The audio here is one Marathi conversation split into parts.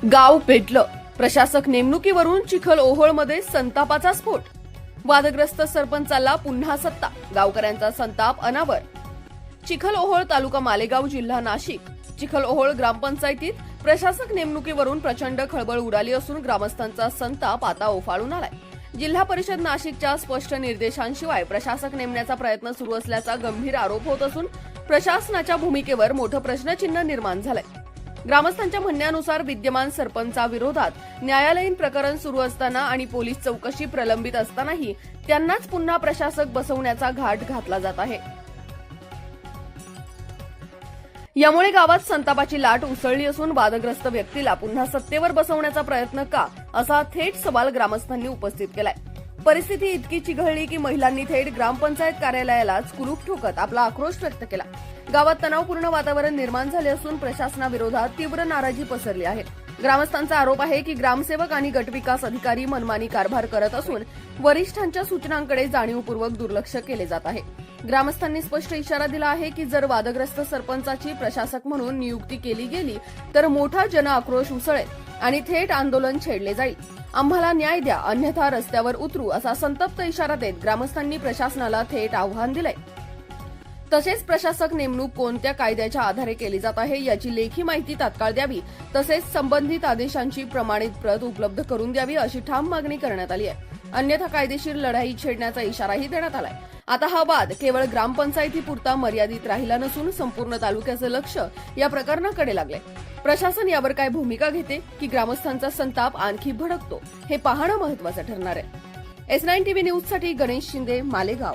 गाव पेटलं. प्रशासक नेमणुकीवरून चिखल ओहोळमध्ये संतापाचा स्फोट. वादग्रस्त सरपंचाला पुन्हा सत्ता. गावकऱ्यांचा संताप अनावर. चिखल ओहोळ तालुका मालेगाव जिल्हा नाशिक. चिखल ओहोळ ग्रामपंचायतीत प्रशासक नेमणुकीवरून प्रचंड खळबळ उडाली असून ग्रामस्थांचा संताप आता ओफाळून आलाय. जिल्हा परिषद नाशिकच्या स्पष्ट निर्देशांशिवाय प्रशासक नेमण्याचा प्रयत्न सुरू असल्याचा गंभीर आरोप होत असून प्रशासनाच्या भूमिकेवर मोठं प्रश्नचिन्ह निर्माण झालंय. ग्रामस्थांच्या म्हणण्यानुसार विद्यमान सरपंचाविरोधात न्यायालयीन प्रकरण सुरू असताना आणि पोलीस चौकशी प्रलंबित असतानाही त्यांनाच पुन्हा प्रशासक बसवण्याचा घाट घातला जात आहे. यामुळे गावात संतापाची लाट उसळली असून वादग्रस्त व्यक्तीला पुन्हा सत्तेवर बसवण्याचा प्रयत्न का, असा थेट सवाल ग्रामस्थांनी उपस्थित केलाय. परिस्थिती इतकी चिघळली की महिलांनी थेट ग्रामपंचायत कार्यालयालाच कुलूप ठोकत आपला आक्रोश व्यक्त केला. गावात तणावपूर्ण वातावरण निर्माण झाले असून प्रशासनाविरोधात तीव्र नाराजी पसरली आहे. ग्रामस्थांचा आरोप आहे की ग्रामसेवक आणि गटविकास अधिकारी मनमानी कारभार करत असून वरिष्ठांच्या सूचनांकडे जाणीवपूर्वक दुर्लक्ष केले जात आहे. ग्रामस्थांनी स्पष्ट इशारा दिला आहे की जर वादग्रस्त सरपंचाची प्रशासक म्हणून नियुक्ती केली गेली तर मोठा जनआक्रोश उसळेल आणि थेट आंदोलन छेडले जाईल. आम्हाला न्याय द्या, अन्यथा रस्त्यावर उतरू, असा संतप्त इशारा देत ग्रामस्थांनी प्रशासनाला थेट आव्हान दिलंय. तसेच प्रशासक नेमणूक कोणत्या कायद्याच्या आधारे केली जात आहे याची लेखी माहिती तात्काळ द्यावी, तसेच संबंधित आदेशांची प्रमाणित प्रत उपलब्ध करून द्यावी, अशी ठाम मागणी करण्यात आली आहे. अन्यथा कायदेशीर लढाई छेडण्याचा इशाराही देण्यात आलाय. आता हा वाद केवळ ग्रामपंचायतीपुरता मर्यादित राहिला नसून संपूर्ण तालुक्याचं लक्ष या प्रकरणाकडे लागलंय. प्रशासन यावर काय भूमिका घेते की ग्रामस्थांचा संताप आणखी भडकतो, हे पाहणं महत्वाचं ठरणार आहे. S9 TV न्यूजसाठी गणेश शिंदे, मालेगाव.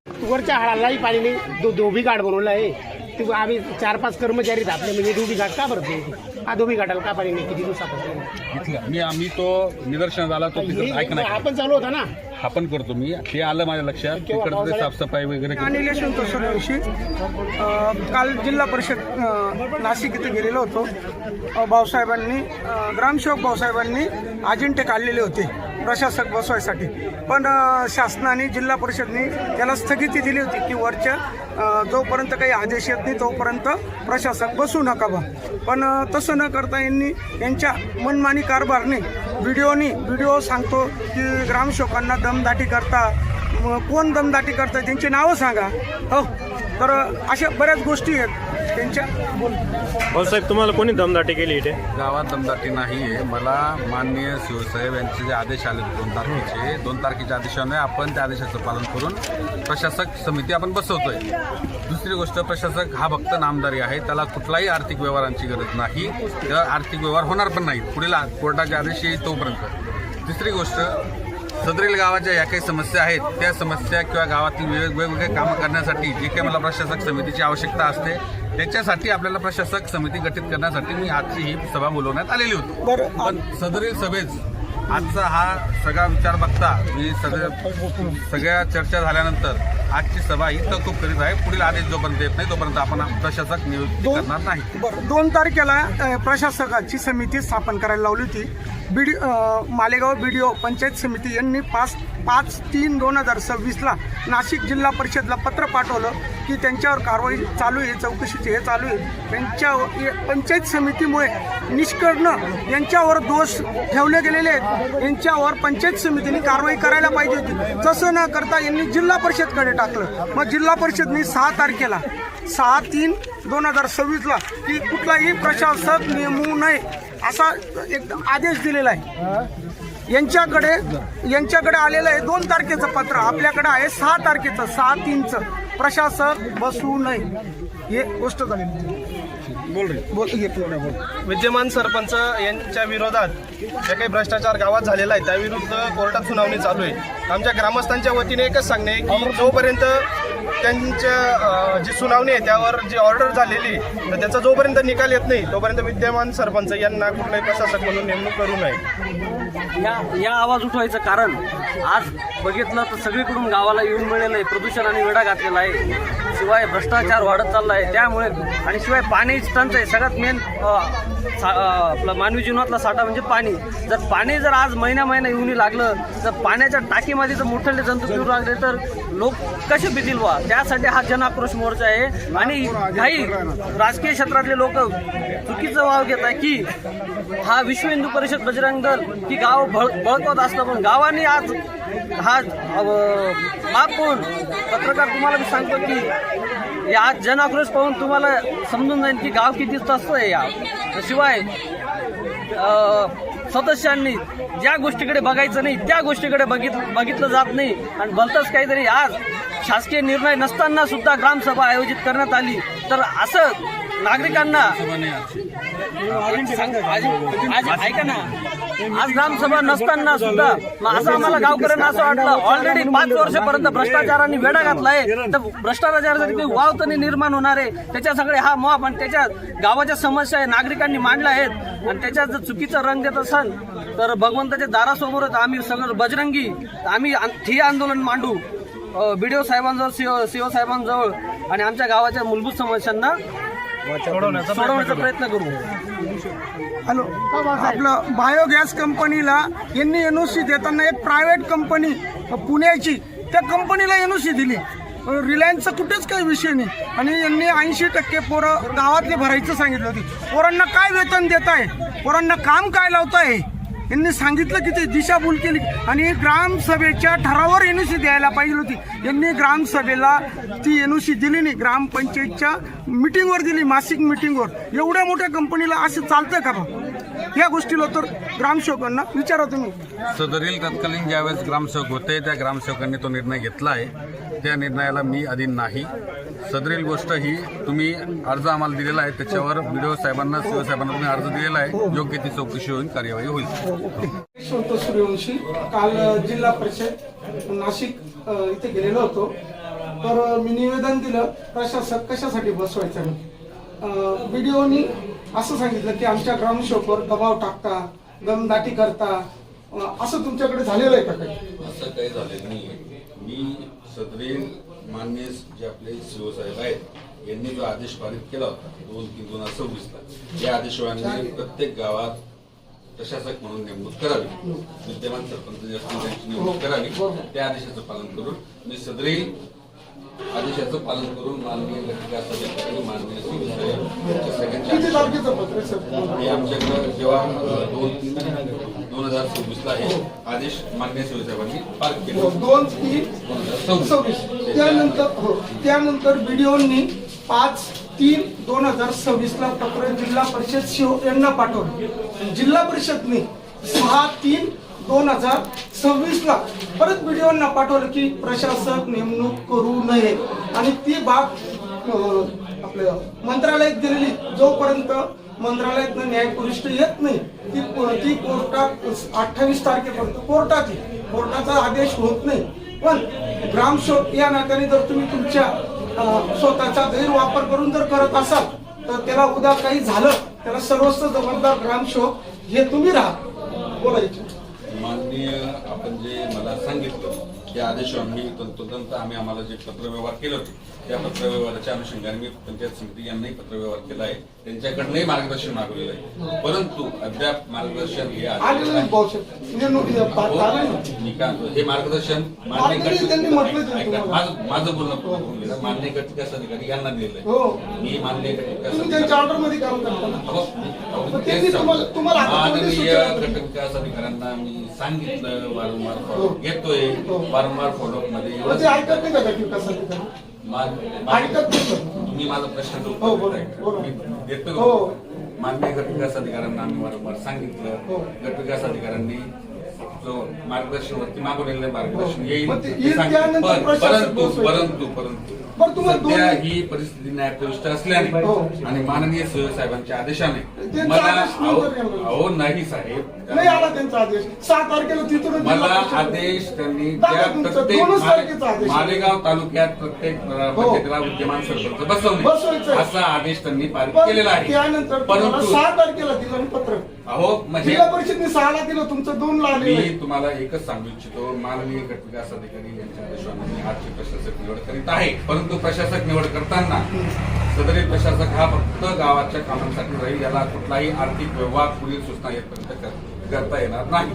वरच्या हाडालाही पाणी नाही. धोबी घाट बनवला आहे. ते आम्ही 4-5 कर्मचारी आपले, म्हणजे धोबी घाट का भरतो? हा धोबी घाटाला का पाणी नाही? किती दिवसापासून आम्ही तो निदर्शनात आला तो तिथं ऐकणार आपण चालू होता ना, आपण करतो. मी ते आलं माझ्या लक्षात. तिकडचं साफसफाई वगैरे अनिल यशवंत सूर्यवंशी काल जिल्हा परिषद नाशिक इथे गेलेलो होतो. भाऊसाहेबांनी, ग्रामसेवक भाऊसाहेबांनी अजेंडे काढलेले होते प्रशासक बसवायसाठी, पण शासनाने, जिल्हा परिषदने त्याला स्थगिती दिली होती की वरच्या जोपर्यंत काही आदेश येत नाही तोपर्यंत प्रशासक बसू नका बा. पण तसं न करता यांच्या मनमानी कारभारने व्हिडिओ सांगतो की ग्रामसेवकांना दमदाटी करता. कोण दमदाटी करता त्यांची नावं सांगा. हो, तर अशा बऱ्याच गोष्टी आहेत त्यांच्या. भाऊसाहेब, तुम्हाला कोणी दमदाटी केली इथे? गावात दमदाटी नाही आहे. मला माननीय शिवसाहेब यांचे जे आदेश आले 2 तारखेच्या आदेशाने आपण त्या आदेशाचं पालन करून प्रशासक समिती आपण बसवतोय. दुसरी गोष्ट, प्रशासक हा फक्त नामदारी आहे. त्याला कुठलाही आर्थिक व्यवहारांची गरज नाही. त्याला आर्थिक व्यवहार होणार पण नाही पुढील कोर्टाचे आदेश येईल तोपर्यंत. तिसरी गोष्ट, सदरील गावाच्या या काही समस्या आहेत त्या समस्या किंवा गावातील वेगवेगळे कामं करण्यासाठी जे काही मला प्रशासक समितीची आवश्यकता असते त्याच्यासाठी आपल्याला प्रशासक समिती गठीत करण्यासाठी मी आजची ही सभा बोलवण्यात आलेली होती. पण सदरील सभेत आजचा हा सगळा विचार बघता मी सगळ्या चर्चा झाल्यानंतर आजची सभा ही तहकूब करीत आहे. पुढील आदेश जोपर्यंत येत नाही तोपर्यंत आपण प्रशासक नियुक्त करणार नाही. 2 तारखेला प्रशासकाची समिती स्थापन करायला लावली होती. मालेगाव BDO पंचायत समिती यांनी 5/3/2026 नाशिक जिल्हा परिषदला पत्र पाठवलं की त्यांच्यावर कारवाई चालू आहे, चौकशीचे हे चालू आहे. त्यांच्या पंचायत समितीमुळे निष्कर्षण यांच्यावर दोष ठेवले गेलेले आहेत. यांच्यावर पंचायत समितीने कारवाई करायला पाहिजे होती. तसं न करता यांनी जिल्हा परिषदकडे टाकलं. मग जिल्हा परिषदने 6 तारखेला 6/3/2026 की कुठलाही प्रशासक नेमू नये असा एक आदेश दिलेला आहे. यांच्याकडे आलेलं आहे 2 तारखेचं पत्र. आपल्याकडे आहे 6 तारखेचं, 6/3चं. प्रशासक बसू नये हे गोष्ट झाली. विद्यमान सरपंच यांच्या विरोधात जे काही भ्रष्टाचार गावात झालेला आहे त्याविरुद्ध कोर्टात सुनावणी चालू आहे. आमच्या ग्रामस्थांच्या वतीने एकच सांगणे की जोपर्यंत त्यांच्या जी सुनावणी आहे त्यावर जी ऑर्डर झालेली तर त्याचा जोपर्यंत निकाल येत नाही तोपर्यंत विद्यमान सरपंच यांना कुठल्याही प्रशासक म्हणून नेमणूक करू नये. या आवाज उठवायचं कारण आज बघितलं तर सगळीकडून गावाला येऊन मिळालेलं आहे. प्रदूषण आणि वेढा घातलेला आहे. शिवाय भ्रष्टाचार वाढत चालला आहे त्यामुळे, आणि शिवाय पाणीच टंचाई सगळ्यात मेन आपला मानवी जीवनातला साठा म्हणजे पाणी. जर पाणी जर आज महिना येऊन लागलं, तर पाण्याच्या टाकीमध्ये जर मोठे जंतू पिऊ लागले तर लोक कसे पितील बा. त्यासाठी हा जन आक्रोश मोर्चा आहे. आणि काही राजकीय क्षेत्रातले लोक चुकीचं वाव घेत आहे की हा विश्व हिंदू परिषद बजरंग दल की गाव बळकवत असलं, पण गावाने आज हा माफ करून पत्रकार तुम्हाला मी सांगतो की या जन आक्रोश पाहून तुम्हाला समजून जाईल की गाव किती तस्त आहे या. शिवाय सदस्यांनी ज्या गोष्टीकडे बघायचं नाही त्या गोष्टीकडे बघितलं जात नाही, आणि भलतंच काहीतरी आज शासकीय निर्णय नसताना सुद्धा ग्रामसभा आयोजित करण्यात आली. तर असं नागरिकांना आज ऐका ना, आज ग्रामसभा नसताना सुद्धा असं आम्हाला गावकऱ्यांना असं वाटलं ऑलरेडी 5 वर्षापर्यंत भ्रष्टाचाराने वेढा घातलाय, तर भ्रष्टाचारासाठी काही वाव तर निर्माण होणार आहे. त्याच्या सगळे हा मॉब आणि त्याच्या गावाच्या समस्या आहे नागरिकांनी मांडल्या आहेत, आणि त्याच्यात जर चुकीचा रंग देत असाल तर भगवंताच्या दारासमोरच आम्ही सगळं बजरंगी आम्ही ठिय्या आंदोलन मांडू BDO साहेबांजवळ, CO साहेबांजवळ, आणि आमच्या गावाच्या मूलभूत समस्यांना सोडवण्याचा प्रयत्न करू. हॅलो, आपलं बायोगॅस कंपनीला यांनी NOC देताना एक प्रायव्हेट कंपनी पुण्याची, त्या कंपनीला NOC दिली. रिलायन्सचा कुठेच काही विषय नाही, आणि यांनी 80% पोरं गावातले भरायचं सांगितलं होती. पोरांना काय वेतन देत आहे, पोरांना काम काय लावत आहे, यांनी सांगितलं की ते दिशाभूल केली. आणि ग्रामसभेच्या ठरावावर NOC द्यायला पाहिजे होती, यांनी ग्रामसभेला ती NOC दिली नाही, ग्रामपंचायतच्या मिटिंगवर दिली, मासिक मिटिंगवर. एवढ्या मोठ्या कंपनीला असं चालतंय का? या गोष्टीला तर ग्रामसेवकांना विचारा तुम्ही. सदरील तत्कालीन ज्यावेळेस ग्रामसेवक होते त्या ग्रामसेवकांनी तो निर्णय घेतला आहे, त्या निर्णयाला मी अधीन नाही. सदरील गोष्ट ही तुम्ही अर्ज आम्हाला दिलेला आहे, त्याच्यावर BDO साहेबांना, CO साहेबांना तुम्ही अर्ज दिलेला आहे, योग्य ती चौकशी होईल, कार्यवाही होईल. संतोष सूर्यवंशी काल जिल्हा परिषद नाशिक इथे गेलेलो होतो, तर मी निवेदन दिलं प्रशासक कशासाठी बसवायचं नाही. BDOनी असं सांगितलं की आमच्या ग्रामसेवकावर दबाव टाकता, दमदाटी करता, असं तुमच्याकडे झालेलं आहे का काही? असं काही झालेलं नाही. मी सदरील मान्य जे आपले CO साहेब आहेत यांनी जो आदेश पारित केला होता 2/3/2026 या आदेशाने प्रत्येक गावात प्रशासक म्हणून नेमणूक करावी, विद्यमान सरपंच जे असतील त्यांची नेमणूक करावी. त्या आदेशाचं पालन करून मी सदरील आदेशाचं पालन करून माननीय घटकासाठी माननीय हे आमच्याकडे जेव्हा 2/3/2026 हे आदेश माननीय शिव साहेबांनी पारित केले 2/3/2026. त्यानंतर BDOनी 5/3/2026 पत्र जिल्हा परिषद शिव यांना पाठवलं. जिल्हा परिषदने 6/3/2026 परत BDOंना पाठवलं की प्रशासक नेमणूक करू नये, आणि ती बाब आपल्या मंत्रालयात दिलेली. जोपर्यंत मंत्रालयातनं न्यायपुरिष्ट येत नाही ती कोर्टात 28 तारखेपर्यंत कोर्टाचा आदेश होत नाही. पण ग्रामसेवक या नात्याने जर तुम्ही तुमच्या स्वतःचा गैरवापर करून जर करत असाल तर त्याला उद्या काही झालं त्याला सर्वस्व जबाबदार ग्रामसेवक हे तुम्ही राहा. बोलायचे माननीय आपण जे मला सांगितलं त्या आदेशावर तंतोतंत आम्हाला जे पत्रव्यवहार केले होते त्या पत्रव्यवहाराच्या अनुषंगाने मी पंचायत समिती यांनाही पत्रव्यवहार केला आहे, त्यांच्याकडनंही मार्गदर्शन मागवलेलं आहे. परंतु अद्याप मार्गदर्शन हे हे मार्गदर्शन माझं बोलणं मान्य गट विकास अधिकारी यांना दिलेलं आहे. मी मान्य गट विकास माननीय गट विकास अधिकाऱ्यांना मी सांगितलं, वारंवार येतोय, वारंवार फॉलोअप मध्ये तुम्ही माझा प्रश्न देतो. माननीय गट विकास अधिकाऱ्यांना आम्ही वारंवार सांगितलं, गट विकास अधिकाऱ्यांनी जो मार्गदर्शनवरती मागवलेलं मार्गदर्शन येईल. परंतु सध्या ही परिस्थिती न्यायप्रविष्ट असल्याने आणि माननीय शिव साहेबांच्या आदेशाने मला नाही साहेब मला आदेश त्यांनी प्रत्येक मालेगाव तालुक्यात प्रत्येक पंचायतीला विद्यमान सरपंच बसवणे असा आदेश त्यांनी पारित केलेला आहे. परंतु अहो म्हणजे जिल्हा परिषदने 6 ला दिलं, तुमचं 2 ला आलेलं आहे. मी तुम्हाला एकच सांगू इच्छितो, माननीय गट विकास अधिकारी यांच्या आदेशाने मी आजची प्रशासक निवड करीत आहे. परंतु प्रशासक निवड करताना सदरी प्रशासक हा फक्त गावाच्या कामांसाठी राहील. याला कुठलाही आर्थिक व्यवहार पुढील सूचना येतपर्यंत करता येणार नाही.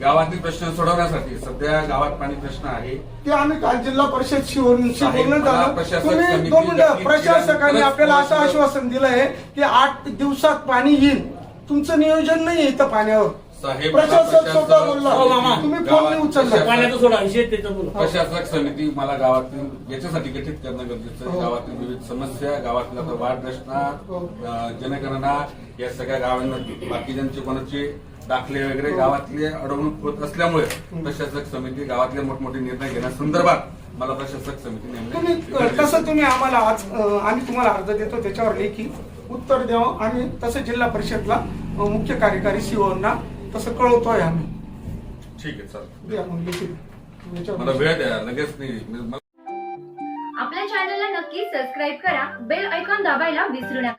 गावातील प्रश्न सोडवण्यासाठी सध्या गावात पाणी प्रश्न आहे. ते आम्ही काल जिल्हा परिषद शिवूरशी साहेब, बोलणं मला झालं. प्रशासक तुम्ही समिती 2 मिनिटं, नक्की प्रशासकाने परत आपल्याला असं परत- आश्वासन दिलं आहे की 8 दिवसात पाणी येईल. तुमचं नियोजन नाही इथं पाण्यावर. साहेब, प्रशासक प्रशासक- स्वतः बोलला, हो, मामा. तुम्ही फोन नाही उचलला. प्रशासक- सोडा विषय त्याचा बोला. प्रशासक समिती मला गावातील याच्यासाठी गठीत करणं गरजेचं आहे. हो. गावातील विविध समस्या, गावातील आता वाढ रचना, हो. जनगणना या सगळ्या गावांना बाकीच्यांचे कोणाचे दाखले वगैरे गावातले अडवणूक होत असल्यामुळे प्रशासक समिती गावातले मोठमोठे निर्णय घेण्यासंदर्भात मला प्रशासक समिती तुम्ही नेमली. तसं तुम्ही आम्हाला आज आम्ही तुम्हाला अर्ज देतो, त्याच्यावर लेखी उत्तर द्यावं आणि तसं जिल्हा परिषदला मुख्य कार्यकारी सीओना तसं कळवतोय आम्ही. ठीक आहे सर, द्या मग लेखी. मला याच्यावर- वेळ द्या, लगेच नाही. आपल्या चॅनलला नक्की सबस्क्राईब करा, बेल आयकॉन दाबायला विसरू नका.